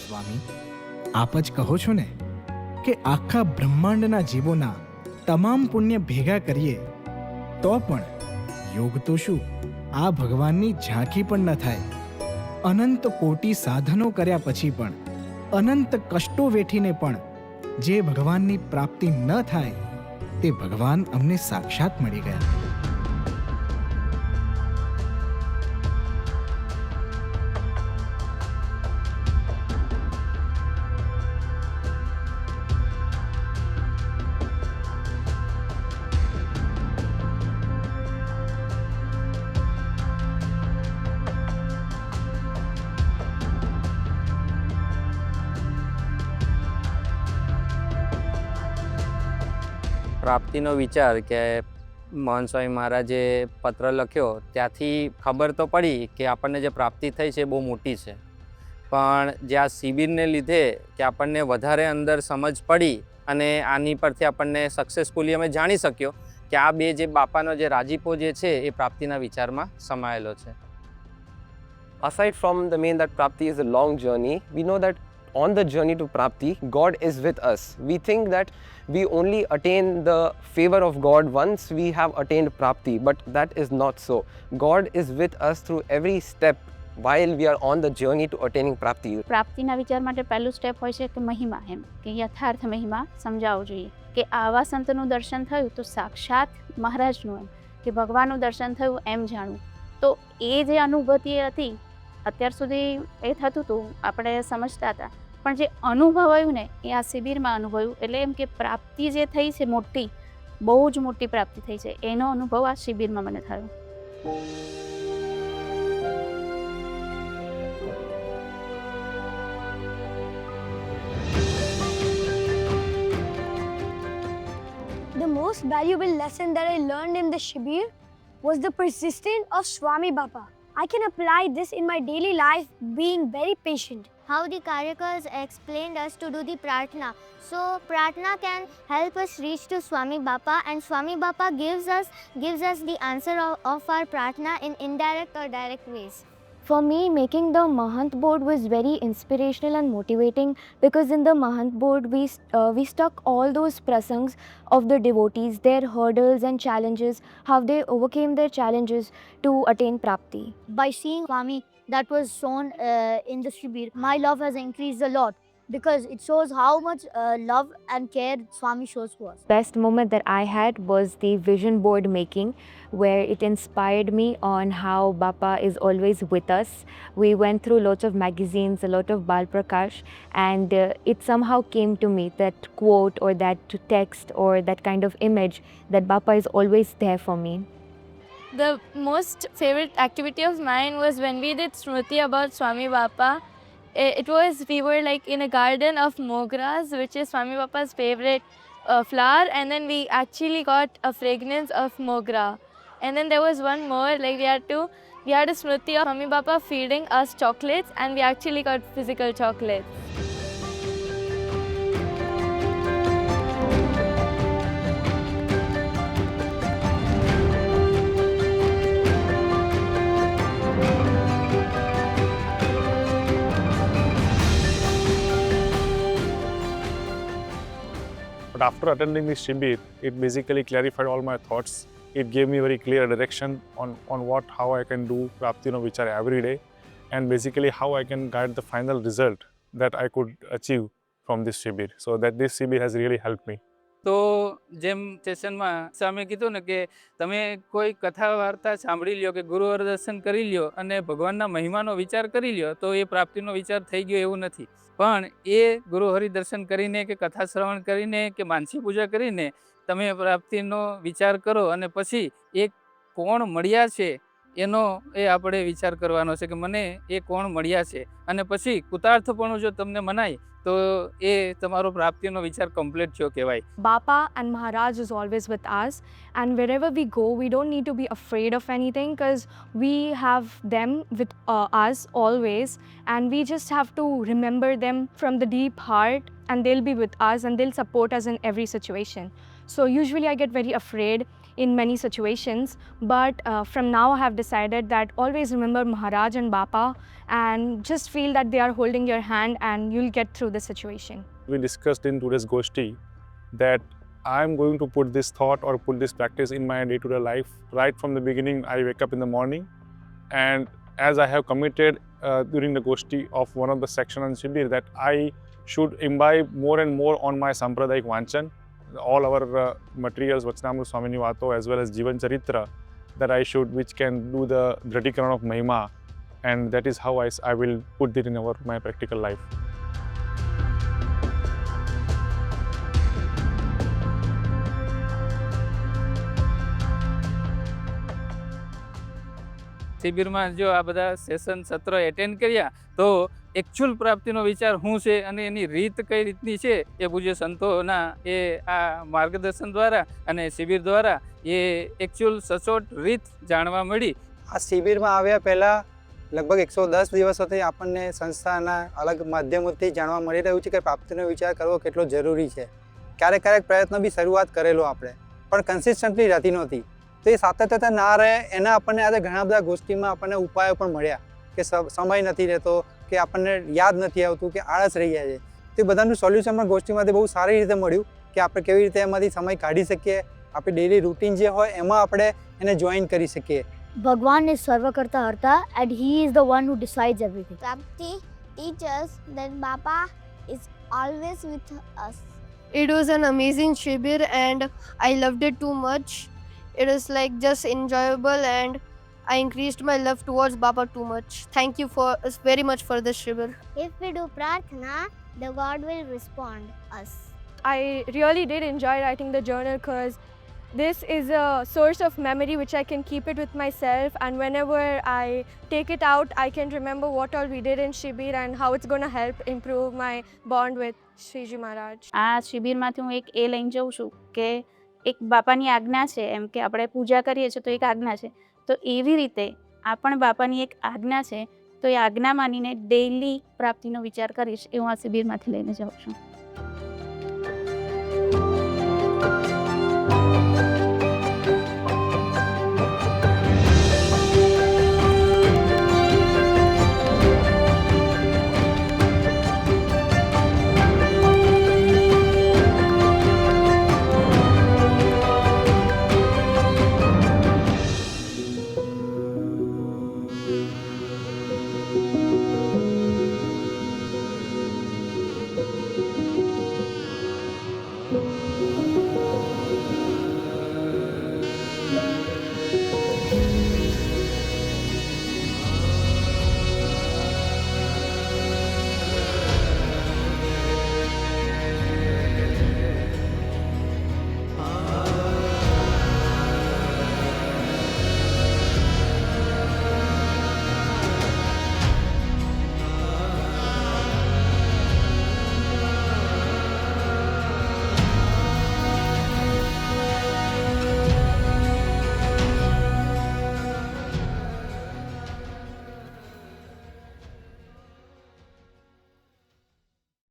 સ્વામી, આપ જ કહો છો ને કે આખા બ્રહ્માંડના જીવોના તમામ પુણ્ય ભેગા કરીએ તો પણ યોગ તો શું, આ ભગવાનની ઝાંખી પણ ન થાય. અનંત કોટી સાધનો કર્યા પછી પણ, અનંત કષ્ટો વેઠીને પણ જે ભગવાનની પ્રાપ્તિ ન થાય તે ભગવાન અમને સાક્ષાત મળી ગયા. પ્રાપ્તિનો વિચાર કે મહંત સ્વામી મહારાજે પત્ર લખ્યો ત્યાંથી ખબર તો પડી કે આપણને જે પ્રાપ્તિ થઈ છે એ બહુ મોટી છે, પણ જે આ શિબિરને લીધે કે આપણને વધારે અંદર સમજ પડી અને આની પરથી આપણને સક્સેસફુલી અમે જાણી શક્યો કે આ બે જે બાપાનો જે રાજીપો જે છે એ પ્રાપ્તિના વિચારમાં સમાયેલો છે. Aside from the main that Prapti is a long journey, we know that on the journey to Prapti, God is with us. We think that we only attain the favor of God once we have attained Prapti, but that is not so. God is with us through every step while we are on the journey to attaining Prapti. પ્રાપ્તિના વિચાર માટે પહેલું step હોય છે કે મહિમા, એમ કે યથાર્થ મહિમા સમજાવવું જોઈએ કે આવા સંતનું દર્શન થયું તો સાક્ષાત મહારાજનું, એમ કે ભગવાનનું દર્શન થયું એમ જાણવું. તો એ જે અનુભૂતિ હતી અત્યાર સુધી એ થતું હતું, આપણે સમજતા હતા, પણ જે અનુભવાયું ને એ આ શિબિરમાં અનુભવ્યું. એટલે એમ કે પ્રાપ્તિ જે થઈ છે મોટી, બહુ જ મોટી પ્રાપ્તિ થઈ છે, એનો અનુભવ આ શિબિરમાં મને થયો. The most valuable lesson that I learned in the Shibir was the persistence of Swami Bapa. I can apply this in my daily life, being very patient. How the Karyakars explained us to do the Pratna. So Pratna can help us reach to Swami Bapa, and Swami Bapa gives us the answer of our Pratna in indirect or direct ways. For me, making the Mahant board was very inspirational and motivating, because in the Mahant board we stuck all those prasangs of the devotees, their hurdles and challenges, how they overcame their challenges to attain Prapti. By seeing Swami that was shown in the Shibir, my love has increased a lot, because it shows how much love and care Swami shows to us. Best moment that I had was the vision board making, where it inspired me on how Bapa is always with us. We went through lots of magazines, a lot of Bal Prakash, and it somehow came to me, that quote or that text or that kind of image, that Bapa is always there for me. The most favorite activity of mine was when we did Smriti about Swami Bapa. It was, we were like in a garden of mogras, which is Swami Bapa's favorite flower, and then we actually got a fragrance of mogra. And then there was one more, like we had a Smriti of Swami Bapa feeding us chocolates, and we actually got physical chocolates. But after attending this Shibir, it basically clarified all my thoughts. It gave me very clear direction on how I can do Prapti Vichar every day, and basically how I can guide the final result that I could achieve from this Shibir. So that this Shibir has really helped me. તો જેમ સેશનમાં સામે કીધું ને કે તમે કોઈ કથા વાર્તા સાંભળી લ્યો કે ગુરુવાર દર્શન કરી લ્યો અને ભગવાનના મહિમાનો વિચાર કરી લ્યો તો એ પ્રાપ્તિનો વિચાર થઈ ગયો એવું નથી. પણ એ ગુરુ હરિ દર્શન કરીને કે કથા શ્રવણ કરીને કે માનસી પૂજા કરીને તમે પ્રાપ્તિનો વિચાર કરો અને પછી એ કોણ મળ્યા છે એનો એ આપણે વિચાર કરવાનો છે કે મને એ કોણ મળ્યા છે, અને પછી કૃતાર્થપણું જો તમને મનાય તો એ તમારો પ્રાપ્તિનો વિચાર કમ્પ્લીટ થયો કહેવાય. Bapa and Maharaj is always with us, and wherever we go, we don't need to be afraid of anything because we have them with us always, and we just have to remember them from the deep heart, and they'll be with us and they'll support us in every situation. So usually I get very afraid in many situations, but from now I have decided that always remember Maharaj and Bapa and just feel that they are holding your hand and you'll get through the situation. We discussed in today's Goshti that I'm going to put this thought or put this practice in my day-to-day life. Right from the beginning, I wake up in the morning, and as I have committed during the Goshti of one of the section on Shibir that I should imbibe more and more on my Sampradayik Vanchan, all our materials, Vachanamrut Swamini Vato as well as Jivan Charitra, that I should, which can do the Dhritikarana of Mahima, and that is how I will put it in my practical life. શિબિરમાં જો આ બધા session સત્ર attend કર્યા તો actual પ્રાપ્તિનો વિચાર શું છે અને એની રીત કઈ રીતની છે એ પૂજ્ય સંતોના એ આ માર્ગદર્શન દ્વારા અને શિબિર દ્વારા એ એકચ્યુઅલ સચોટ રીત જાણવા મળી. આ શિબિરમાં આવ્યા પહેલાં લગભગ 110 દિવસોથી આપણને સંસ્થાના અલગ માધ્યમોથી જાણવા મળી રહ્યું છે કે પ્રાપ્તિનો વિચાર કરવો કેટલો જરૂરી છે. ક્યારેક ક્યારેક પ્રયત્ન બી શરૂઆત કરેલો આપણે, પણ કન્સિસ્ટન્ટલી રહેતી નહોતી. તો એ સાતત્યતા ના રહે એના આપણને આજે ઘણા બધા ગોષ્ઠીમાં આપણને ઉપાયો પણ મળ્યા કે સમય નથી રહેતો, કે આપણને યાદ નથી આવતું, કે આળસ રહી જાય છે. તો એ બધાનું સોલ્યુશન પણ ગોષ્ઠીમાંથી બહુ સારી રીતે મળ્યું કે આપણે કેવી રીતે એમાંથી સમય કાઢી શકીએ, આપણી ડેલી રૂટીન જે હોય એમાં આપણે એને જોઈન કરી શકીએ. Bhagwan is Sarvakarta Harta and he is the one who decides everything. Prapti teaches that Bapa is always with us. It was an amazing Shibir and I loved it too much. It was like just enjoyable and I increased my love towards Baba too much. Thank you very much for this Shibir. If we do Prarthana, the God will respond us. I really did enjoy writing the journal because this is a source of memory which I can keep it with myself, and whenever I take it out, I can remember what all we did in Shibir and how it's going to help improve my bond with Shriji Maharaj. આ શિબિરમાંથી હું એક એ લઈને જઉં છું કે એક બાપાની આજ્ઞા છે, એમ કે આપણે પૂજા કરીએ છીએ તો એક આજ્ઞા છે, તો એવી રીતે આ પણ બાપાની એક આજ્ઞા છે, તો એ આજ્ઞા માનીને ડેઈલી પ્રાપ્તિનો વિચાર કરીશ એવું આ શિબિરમાંથી લઈને જાઉં છું.